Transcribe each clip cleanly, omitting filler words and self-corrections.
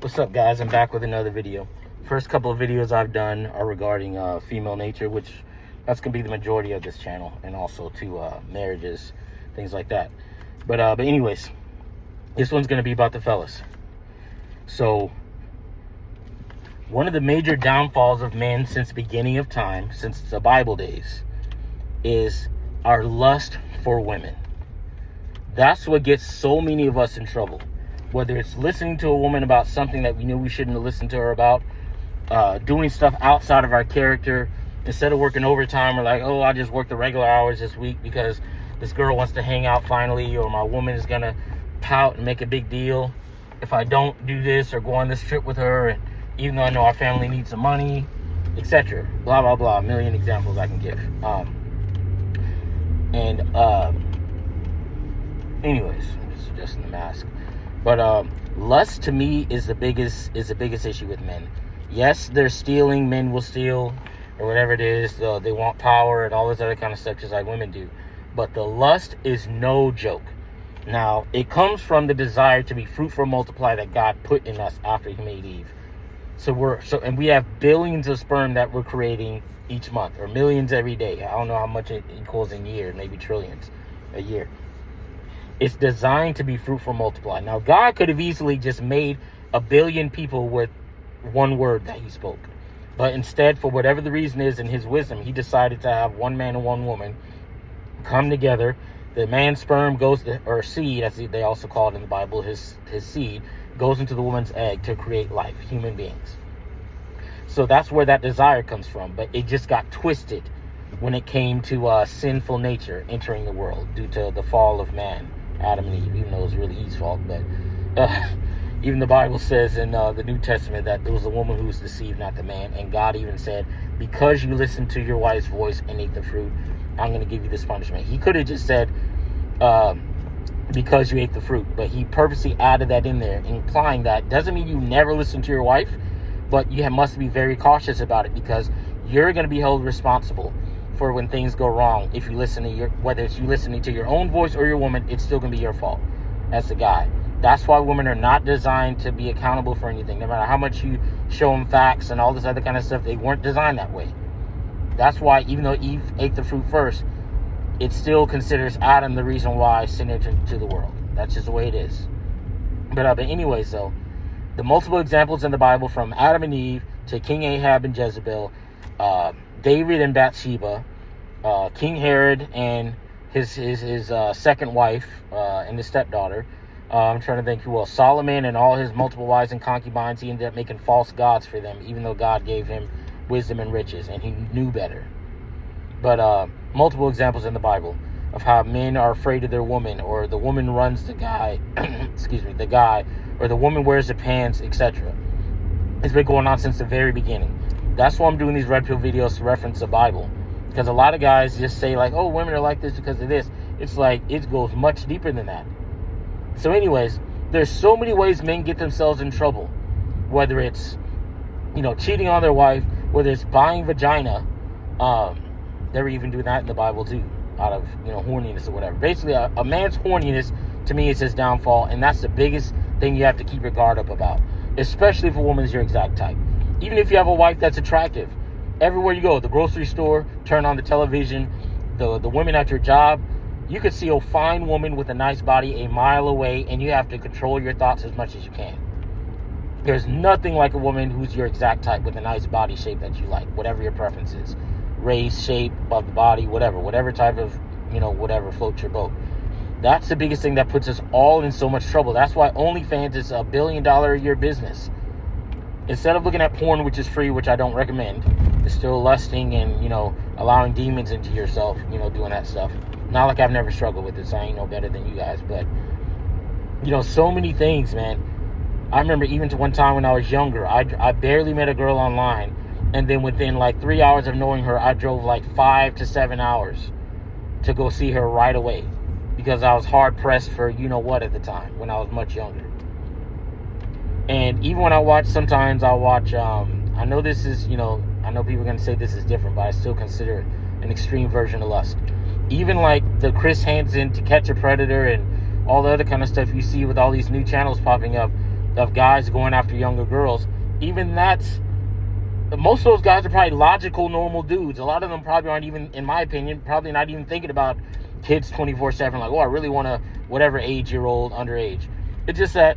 What's up, guys? I'm back with another video. First couple of videos I've done are regarding female nature, which that's gonna be the majority of this channel, and also to marriages, things like that. But anyways, this one's gonna be about the fellas. So one of the major downfalls of men since the beginning of time, since the Bible days, is our lust for women. That's what gets so many of us in trouble. Whether it's listening to a woman about something that we knew we shouldn't have listened to her about, doing stuff outside of our character, instead of working overtime, we're like, oh, I just worked the regular hours this week because this girl wants to hang out finally, or my woman is gonna pout and make a big deal if I don't do this or go on this trip with her, and even though I know our family needs some money, etc. Blah, blah, blah. A million examples I can give. Anyways, I'm just adjusting the mask. But lust to me is the biggest issue with men. Yes, they're stealing. Men will steal, or whatever it is. They want power and all this other kind of stuff, just like women do. But the lust is no joke. Now, it comes from the desire to be fruitful and multiply that God put in us after He made Eve. And we have billions of sperm that we're creating each month, or millions every day. I don't know how much it equals in years, maybe trillions a year. It's designed to be fruitful and multiply. Now, God could have easily just made a billion people with one word that He spoke. But instead, for whatever the reason is, in His wisdom, He decided to have one man and one woman come together. The man's sperm goes to, or seed, as they also call it in the Bible, his seed goes into the woman's egg to create life, human beings. So that's where that desire comes from. But it just got twisted when it came to sinful nature entering the world due to the fall of man, Adam and Eve, even though it was really Eve's fault. But even the Bible says in the New Testament that there was a woman who was deceived, not the man. And God even said, because you listened to your wife's voice and ate the fruit, I'm going to give you this punishment. He could have just said, because you ate the fruit. But He purposely added that in there, implying that doesn't mean you never listen to your wife, but you must be very cautious about it, because you're going to be held responsible for when things go wrong. If you listen to whether it's you listening to your own voice or your woman, it's still going to be your fault as the guy. That's why women are not designed to be accountable for anything. No matter how much you show them facts and all this other kind of stuff, they weren't designed that way. That's why, even though Eve ate the fruit first, it still considers Adam the reason why sin entered into the world. That's just the way it is. But anyways, though, the multiple examples in the Bible, from Adam and Eve to King Ahab and Jezebel, David and Bathsheba, King Herod and his second wife and his stepdaughter. I'm trying to think who else. Solomon and all his multiple wives and concubines. He ended up making false gods for them, even though God gave him wisdom and riches, and he knew better. But multiple examples in the Bible of how men are afraid of their woman, or the woman runs the guy, the guy, or the woman wears the pants, etc. It's been going on since the very beginning. That's why I'm doing these red pill videos to reference the Bible. Because a lot of guys just say like, oh, women are like this because of this. It's like, it goes much deeper than that. So anyways, there's so many ways men get themselves in trouble. Whether it's, cheating on their wife, whether it's buying vagina. They were even doing that in the Bible too, out of, horniness or whatever. Basically, a man's horniness, to me, is his downfall. And that's the biggest thing you have to keep your guard up about. Especially if a woman is your exact type. Even if you have a wife that's attractive. Everywhere you go, the grocery store, turn on the television, the women at your job, you could see a fine woman with a nice body a mile away, and you have to control your thoughts as much as you can. There's nothing like a woman who's your exact type with a nice body shape that you like, whatever your preference is. Race, shape of the body, whatever type of, whatever floats your boat. That's the biggest thing that puts us all in so much trouble. That's why OnlyFans is $1 billion a year business. Instead of looking at porn, which is free, which I don't recommend, it's still lusting and, allowing demons into yourself, doing that stuff. Not like I've never struggled with it, so I ain't no better than you guys. But, so many things, man. I remember even to one time when I was younger, I barely met a girl online. And then within like 3 hours of knowing her, I drove like 5 to 7 hours to go see her right away. Because I was hard pressed for what at the time, when I was much younger. And even when I watch, sometimes I'll watch, I know this is, I know people are going to say this is different, but I still consider it an extreme version of lust. Even like the Chris Hansen To Catch a Predator and all the other kind of stuff you see with all these new channels popping up. of guys going after younger girls, even that's, most of those guys are probably logical, normal dudes. A lot of them probably aren't even, in my opinion, probably not even thinking about kids 24/7, like, oh, I really want to, whatever age-year-old, underage. It's just that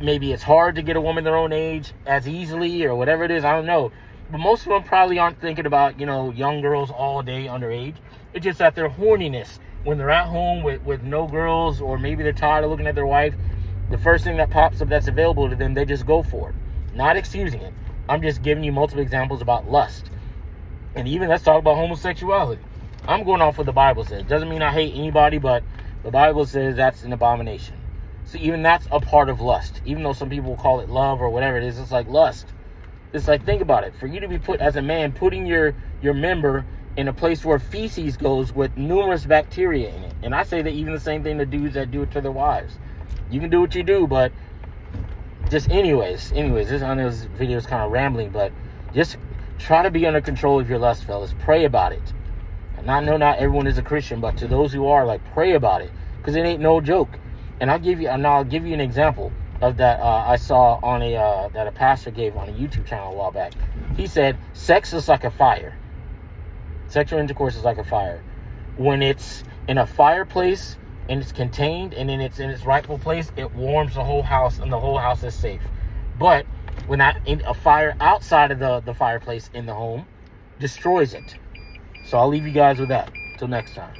maybe it's hard to get a woman their own age as easily, or whatever it is, I don't know. But most of them probably aren't thinking about, young girls all day underage. It's just that their horniness, when they're at home with no girls, or maybe they're tired of looking at their wife, the first thing that pops up that's available to them, they just go for it. Not excusing it. I'm just giving you multiple examples about lust. And even let's talk about homosexuality. I'm going off what the Bible says. Doesn't mean I hate anybody, but the Bible says that's an abomination. So even that's a part of lust. Even though some people call it love or whatever it is, it's like lust. It's like, think about it. For you to be put, as a man, putting your member in a place where feces goes with numerous bacteria in it. And I say that even the same thing to dudes that do it to their wives. You can do what you do, but just anyways, this, I know this video is kind of rambling, but just try to be under control of your lust, fellas. Pray about it. And I know not everyone is a Christian, but to those who are, like, pray about it, because it ain't no joke. And I'll give you an example of that. I saw on that a pastor gave on a YouTube channel a while back. He said, sex is like a fire. Sexual intercourse is like a fire. When it's in a fireplace and it's contained, and then it's in its rightful place, it warms the whole house, and the whole house is safe. But when a fire outside of the fireplace in the home destroys it. So I'll leave you guys with that. Till next time.